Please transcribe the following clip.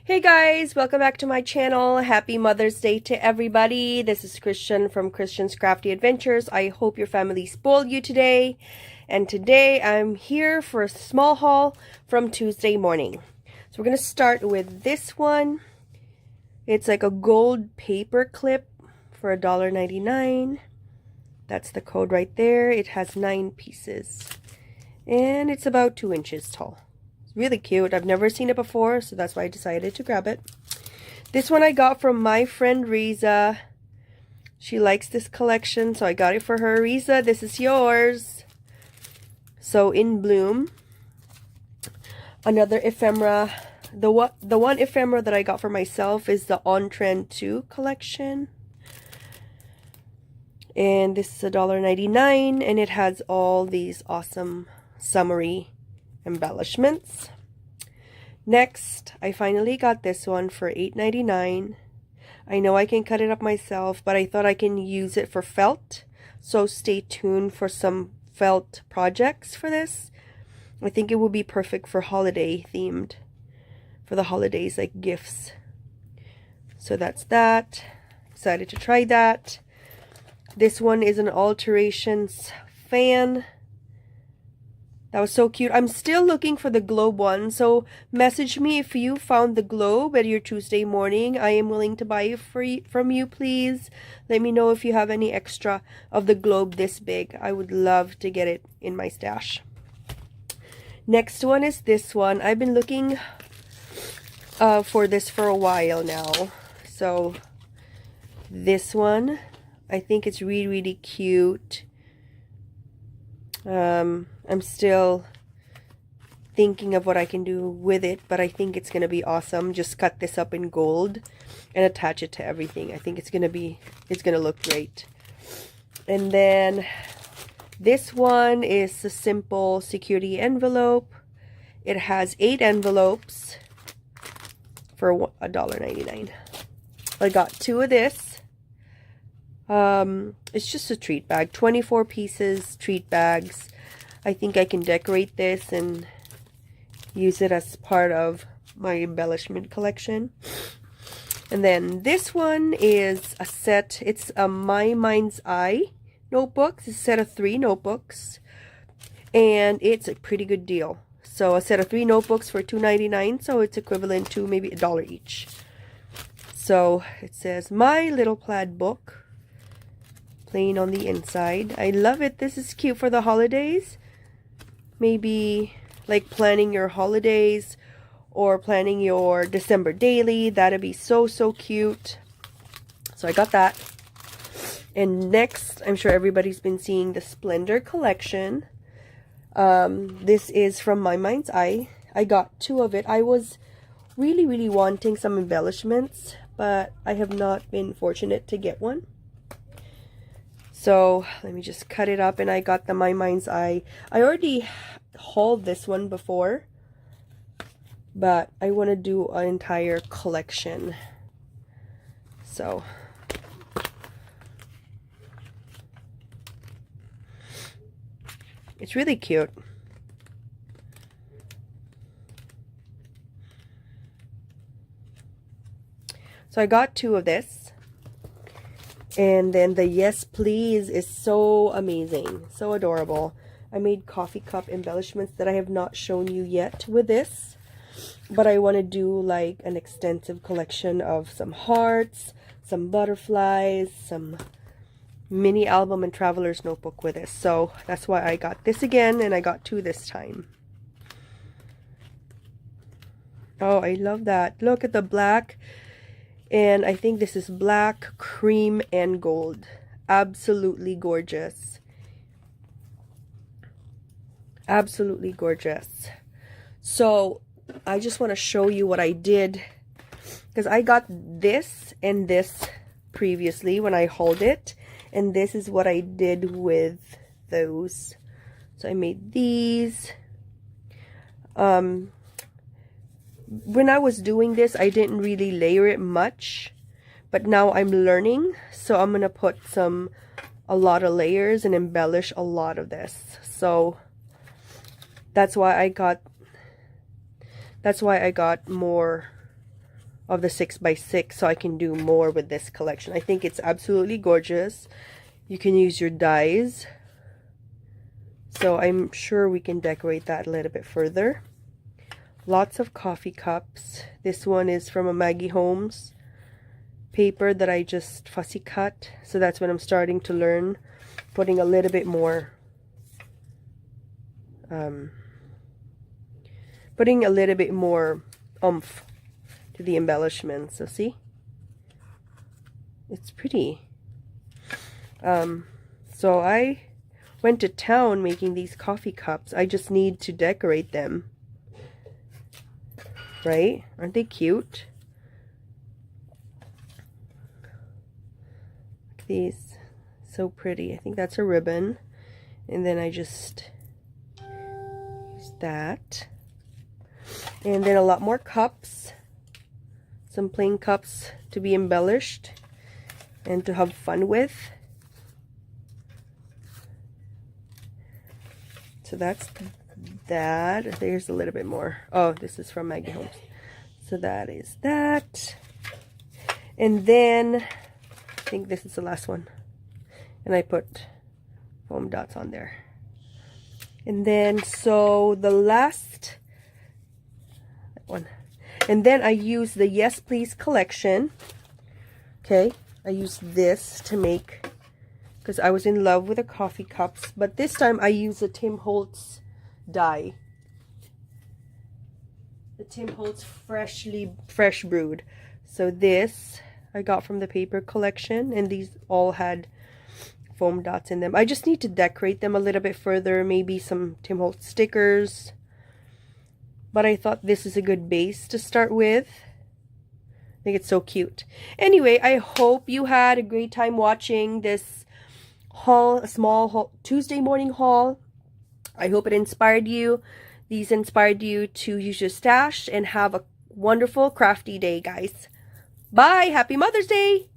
Hey guys, welcome back to my channel. Happy Mother's Day to everybody. This is Kristianne from Kristianne's Crafty Adventures. I hope your family spoiled you today. And today I'm here for a small haul from Tuesday morning. So we're going to start with this one. It's like a gold paper clip for $1.99. That's the code right there. It has 9 pieces. And it's about 2 inches tall. Really cute. I've never seen it before, so that's why I decided to grab it. This one I got from my friend Riza. She likes this collection, so I got it for her. Riza, this is yours. So in Bloom. Another ephemera. The one ephemera that I got for myself is the On Trend 2 collection. And this is $1.99, and it has all these awesome summery embellishments. Next, I finally got this one for $8.99. I know I can cut it up myself, but I thought I can use it for felt. So stay tuned for some felt projects for this. I think it will be perfect for holiday themed. For the holidays, like gifts. So that's that. Excited to try that. This one is an alterations fan. That was so cute. I'm still looking for the globe one, so message me if you found the globe at your Tuesday morning. I am willing to buy it from you, please. Let me know if you have any extra of the globe this big. I would love to get it in my stash. Next one is this one. I've been looking for this for a while now. So this one, I think it's really cute. I'm still thinking of what I can do with it, but I think it's going to be awesome. Just cut this up in gold and attach it to everything. I think it's going to look great. And then this one is a simple security envelope. It has 8 envelopes for $1.99. I got 2 of this. It's just a treat bag, 24 pieces treat bags. I think I can decorate this and use it as part of my embellishment collection. And then this one is a set. It's a My Mind's Eye notebook. It's a set of 3 notebooks, and it's a pretty good deal. So a set of 3 notebooks for $2.99, so it's equivalent to maybe $1 each. So it says My Little Plaid Book, plain on the inside. I love it. This is cute for the holidays. Maybe like planning your holidays or planning your December daily. That'd be so cute. So I got that. And next, I'm sure everybody's been seeing the Splendor collection. This is from My Mind's Eye. I got 2 of it. I was really wanting some embellishments, but I have not been fortunate to get one. So let me just cut it up, and I got the My Mind's Eye. I already hauled this one before, but I want to do an entire collection. So it's really cute. So I got 2 of this. And then the Yes Please is so amazing, so adorable. I made coffee cup embellishments that I have not shown you yet with this, but I want to do like an extensive collection of some hearts, some butterflies, some mini album and traveler's notebook with this. So that's why I got this again, and I got 2 this time. Oh, I love that. Look at the black. And I think this is black, cream, and gold. Absolutely gorgeous. Absolutely gorgeous. So I just want to show you what I did, because I got this and this previously when I hauled it, and this is what I did with those. So I made these. When I was doing this, I didn't really layer it much, but now I'm learning, so I'm gonna put a lot of layers and embellish a lot of this. So that's why I got more of the 6x6 so I can do more with this collection. I think it's absolutely gorgeous. You can use your dies. So I'm sure we can decorate that a little bit further. Lots of coffee cups. This one is from a Maggie Holmes paper that I just fussy cut. So that's when I'm starting to learn. Putting a little bit more oomph to the embellishments. So see, it's pretty. So I went to town making these coffee cups. I just need to decorate them, right? Aren't they cute? Look at these, so pretty. I think that's a ribbon, and then I just use that, and then a lot more cups. Some plain cups to be embellished and to have fun with. So that's that. There's a little bit more. Oh, this is from Maggie Holmes. So that is that. And then I think this is the last one. And I put foam dots on there. And then so the last one. And then I use the Yes Please collection. Okay, I use this to make, because I was in love with the coffee cups, but this time I use a Tim Holtz die. The Tim Holtz fresh brewed. So this I got from the paper collection, and these all had foam dots in them. I just need to decorate them a little bit further, maybe some Tim Holtz stickers. But I thought this is a good base to start with. I think it's so cute. Anyway, I hope you had a great time watching this haul, a small haul, Tuesday morning haul. I hope it inspired you. These inspired you to use your stash and have a wonderful crafty day, guys. Bye! Happy Mother's Day!